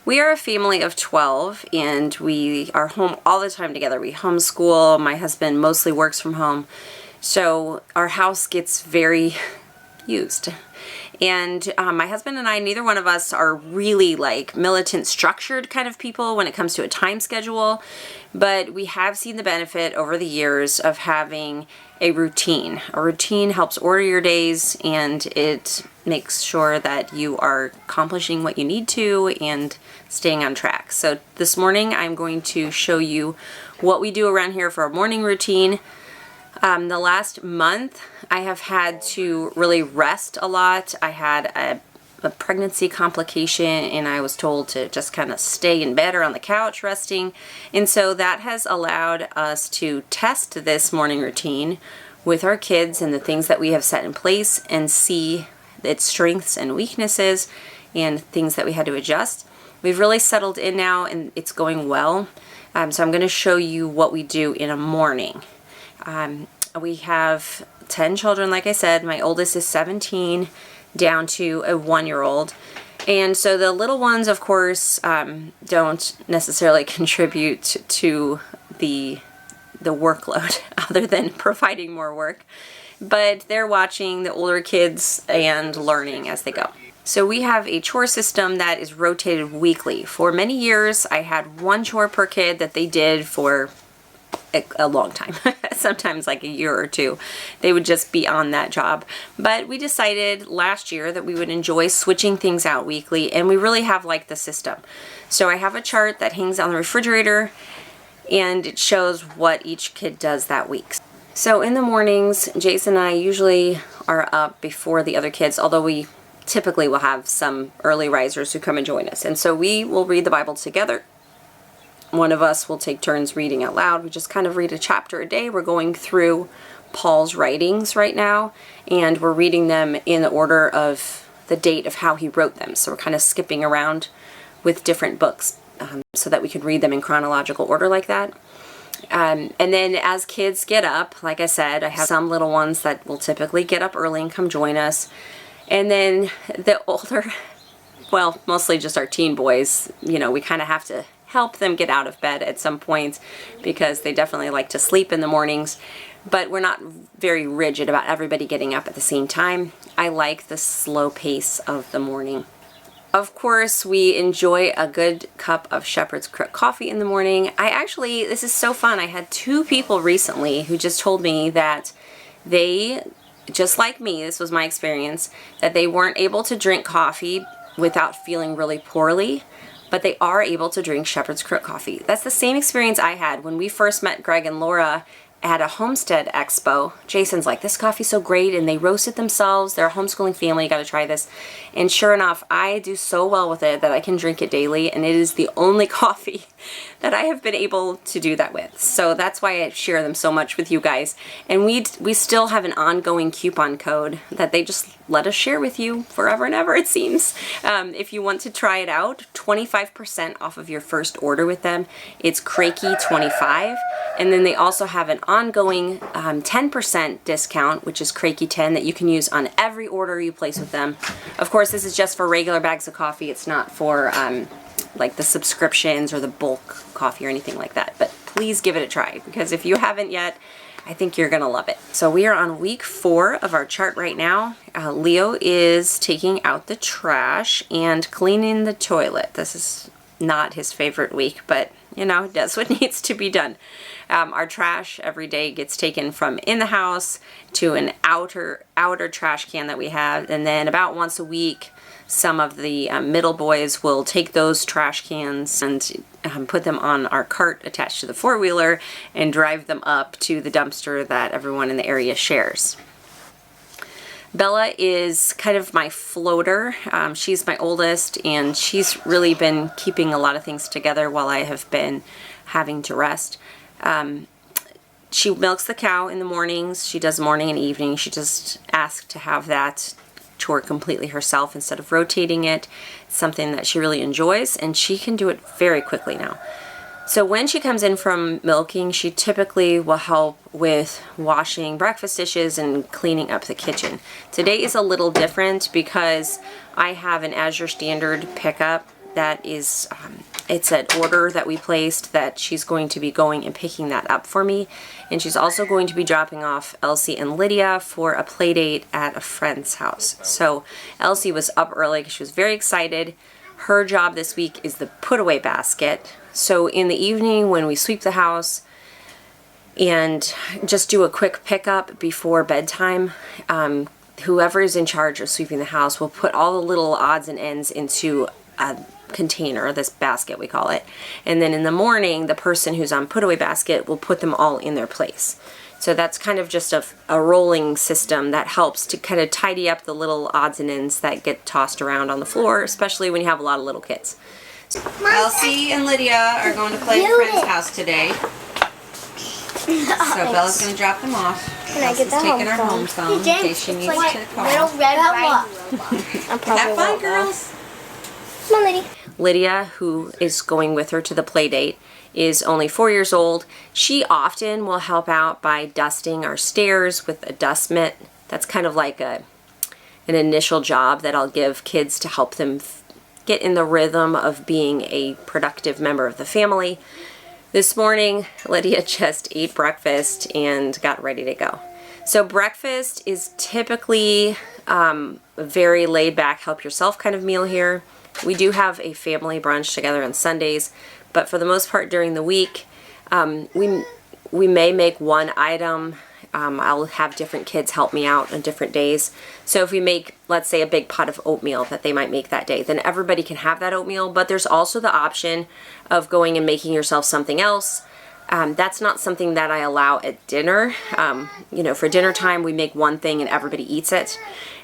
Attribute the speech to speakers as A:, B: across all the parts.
A: We are a family of 12 and we are home all the time together. We homeschool. My husband mostly works from home. So our house gets very used. And my husband and I, neither one of us are really like militant structured kind of people when it comes to a time schedule, but we have seen the benefit over the years of having a routine. A routine helps order your days and it makes sure that you are accomplishing what you need to and staying on track. So this morning I'm going to show you what we do around here for a morning routine. The last month I have had to really rest a lot. I had a pregnancy complication and I was told to just kind of stay in bed or on the couch resting. And so that has allowed us to test this morning routine with our kids and the things that we have set in place and see its strengths and weaknesses and things that we had to adjust. We've really settled in now and it's going well. So I'm going to show you what we do in a morning. We have 10 children, like I said. My oldest is 17, down to a 1-year-old. And so the little ones, of course, don't necessarily contribute to the workload other than providing more work. But they're watching the older kids and learning as they go. So we have a chore system that is rotated weekly. For many years, I had one chore per kid that they did for a long time, sometimes like a year or two. They would just be on that job. But we decided last year that we would enjoy switching things out weekly, and we really have liked the system. So I have a chart that hangs on the refrigerator and it shows what each kid does that week. So in the mornings, Jason and I usually are up before the other kids, although we typically will have some early risers who come and join us. And so we will read the Bible together. One of us will take turns reading out loud. We just kind of read a chapter a day. We're going through Paul's writings right now, and we're reading them in the order of the date of how he wrote them. So we're kind of skipping around with different books so that we can read them in chronological order like that. And then as kids get up, like I said, I have some little ones that will typically get up early and come join us. And then the older, well, mostly just our teen boys, you know, we kind of have to help them get out of bed at some point because they definitely like to sleep in the mornings, but we're not very rigid about everybody getting up at the same time. I like the slow pace of the morning. Of course, we enjoy a good cup of Shepherd's Crook coffee in the morning. This is so fun. I had 2 people recently who just told me that they, just like me, this was my experience, that they weren't able to drink coffee without feeling really poorly, but they are able to drink Shepherd's Crook coffee. That's the same experience I had when we first met Greg and Laura at a homestead expo. Jason's like, this coffee's so great, and they roast it themselves. They're a homeschooling family, you gotta try this. And sure enough, I do so well with it that I can drink it daily, and it is the only coffee that I have been able to do that with. So that's why I share them so much with you guys. And we still have an ongoing coupon code that they just let us share with you forever and ever, it seems. If you want to try it out, 25% off of your first order with them. It's Kreke 25. And then they also have an ongoing 10% discount, which is Kreke 10, that you can use on every order you place with them. Of course, this is just for regular bags of coffee. It's not for like the subscriptions or the bulk coffee or anything like that. But please give it a try, because if you haven't yet, I think you're gonna love it. So we are on week 4 of our chart right now. Leo is taking out the trash and cleaning the toilet. This is not his favorite week, but you know, does what needs to be done. Our trash every day gets taken from in the house to an outer trash can that we have, and then about once a week some of the middle boys will take those trash cans and put them on our cart attached to the 4-wheeler and drive them up to the dumpster that everyone in the area shares. Bella is kind of my floater. She's my oldest, and she's really been keeping a lot of things together while I have been having to rest. She milks the cow in the mornings. She does morning and evening. She just asked to have that chore completely herself instead of rotating it. It's something that she really enjoys, and she can do it very quickly now. So when she comes in from milking, she typically will help with washing breakfast dishes and cleaning up the kitchen. Today is a little different because I have an As Your Standard pickup That is, it's an order that we placed that she's going to be going and picking that up for me. And she's also going to be dropping off Elsie and Lydia for a play date at a friend's house. So Elsie was up early because she was very excited. Her job this week is the put away basket. So in the evening when we sweep the house and just do a quick pickup before bedtime, whoever is in charge of sweeping the house will put all the little odds and ends into a container, this basket we call it, and then in the morning the person who's on put away basket will put them all in their place. So that's kind of just a rolling system that helps to kind of tidy up the little odds and ends that get tossed around on the floor, especially when you have a lot of little kids. So Elsie and Lydia are going to play at a friend's house today. So Bella's going to drop them off. Elsie's taking her home phone in case she needs to call.
B: Little red robot.
A: Have fun, girls.
B: Come on, Lydia.
A: Lydia, who is going with her to the play date, is only 4 years old. She often will help out by dusting our stairs with a dust mitt. That's kind of like an initial job that I'll give kids to help them get in the rhythm of being a productive member of the family. This morning, Lydia just ate breakfast and got ready to go. So breakfast is typically a very laid back, help yourself kind of meal here. We do have a family brunch together on Sundays, but for the most part during the week, we may make one item. I'll have different kids help me out on different days. So if we make, let's say, a big pot of oatmeal that they might make that day, then everybody can have that oatmeal, but there's also the option of going and making yourself something else. That's not something that I allow at dinner. For dinner time, we make one thing and everybody eats it.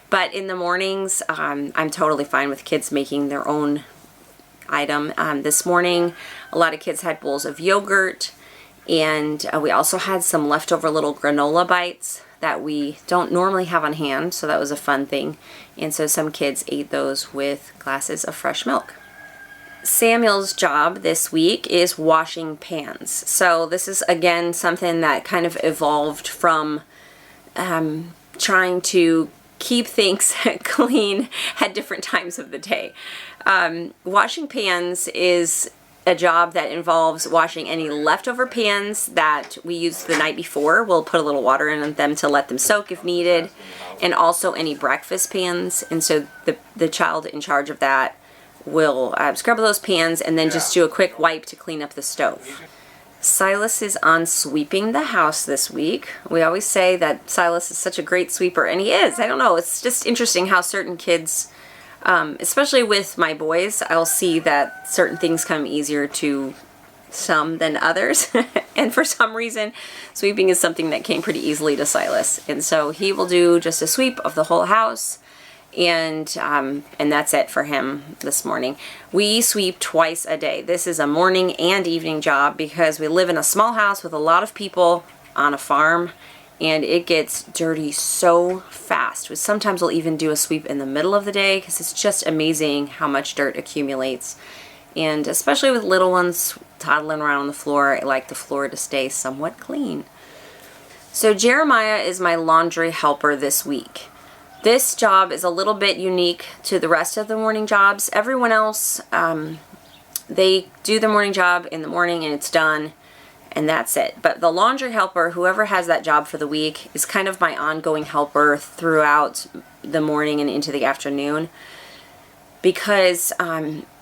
A: But in the mornings, I'm totally fine with kids making their own item. This morning, a lot of kids had bowls of yogurt, and we also had some leftover little granola bites that we don't normally have on hand, so that was a fun thing. And so some kids ate those with glasses of fresh milk. Samuel's job this week is washing pans. So this is, again, something that kind of evolved from trying to keep things clean at different times of the day. Washing pans is a job that involves washing any leftover pans that we used the night before. We'll put a little water in them to let them soak if needed, and also any breakfast pans. And so the child in charge of that will scrub those pans and then just do a quick wipe to clean up the stove. Silas is on sweeping the house this week. We always say that Silas is such a great sweeper, and he is. I don't know, it's just interesting how certain kids, especially with my boys, I'll see that certain things come easier to some than others. And for some reason, sweeping is something that came pretty easily to Silas. And so he will do just a sweep of the whole house, and that's it for him this morning. We sweep twice a day. This is a morning and evening job because we live in a small house with a lot of people on a farm, and it gets dirty so fast. Sometimes we'll even do a sweep in the middle of the day because it's just amazing how much dirt accumulates. And especially with little ones toddling around on the floor, I like the floor to stay somewhat clean. So Jeremiah is my laundry helper this week. This job is a little bit unique to the rest of the morning jobs. Everyone else, they do the morning job in the morning and it's done, and that's it. But the laundry helper, whoever has that job for the week, is kind of my ongoing helper throughout the morning and into the afternoon, because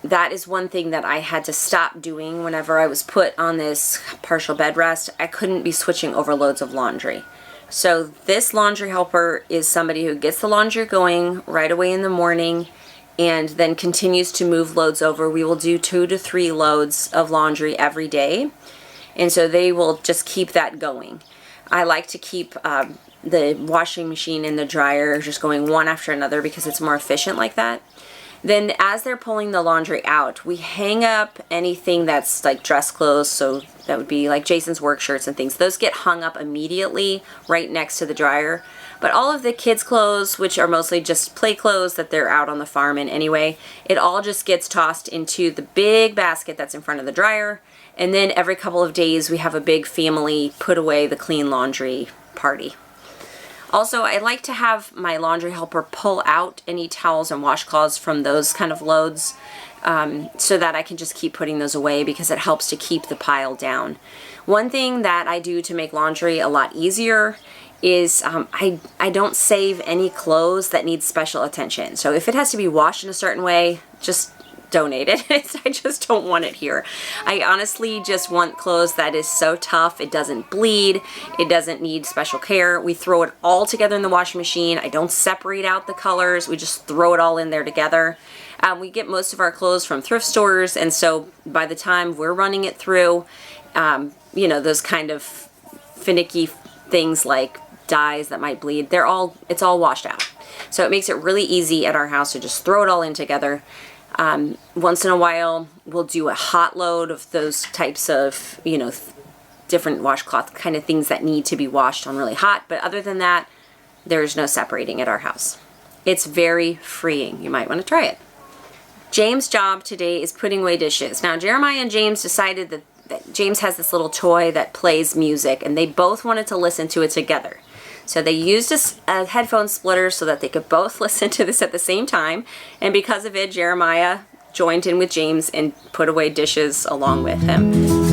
A: that is one thing that I had to stop doing whenever I was put on this partial bed rest. I couldn't be switching over loads of laundry. So this laundry helper is somebody who gets the laundry going right away in the morning and then continues to move loads over. We will do 2 to 3 loads of laundry every day, and so they will just keep that going. I like to keep the washing machine and the dryer just going one after another because it's more efficient like that. Then as they're pulling the laundry out, we hang up anything that's like dress clothes, so that would be like Jason's work shirts and things. Those get hung up immediately right next to the dryer. But all of the kids' clothes, which are mostly just play clothes that they're out on the farm in anyway, it all just gets tossed into the big basket that's in front of the dryer. And then every couple of days we have a big family put away the clean laundry party. Also, I like to have my laundry helper pull out any towels and washcloths from those kind of loads. so that I can just keep putting those away because it helps to keep the pile down. One thing that I do to make laundry a lot easier is I don't save any clothes that need special attention. So if it has to be washed in a certain way, just donate it. I just don't want it here. I honestly just want clothes that is so tough, it doesn't bleed, it doesn't need special care. We throw it all together in the washing machine. I don't separate out the colors. We just throw it all in there together. We get most of our clothes from thrift stores, and so by the time we're running it through, you know, those kind of finicky things like dyes that might bleed, it's all washed out. So it makes it really easy at our house to just throw it all in together. Once in a while, we'll do a hot load of those types of, you know, different washcloth kind of things that need to be washed on really hot. But other than that, there's no separating at our house. It's very freeing. You might want to try it. James' job today is putting away dishes. Now, Jeremiah and James decided that James has this little toy that plays music, and they both wanted to listen to it together. So they used a headphone splitter so that they could both listen to this at the same time. And because of it, Jeremiah joined in with James and put away dishes along with him.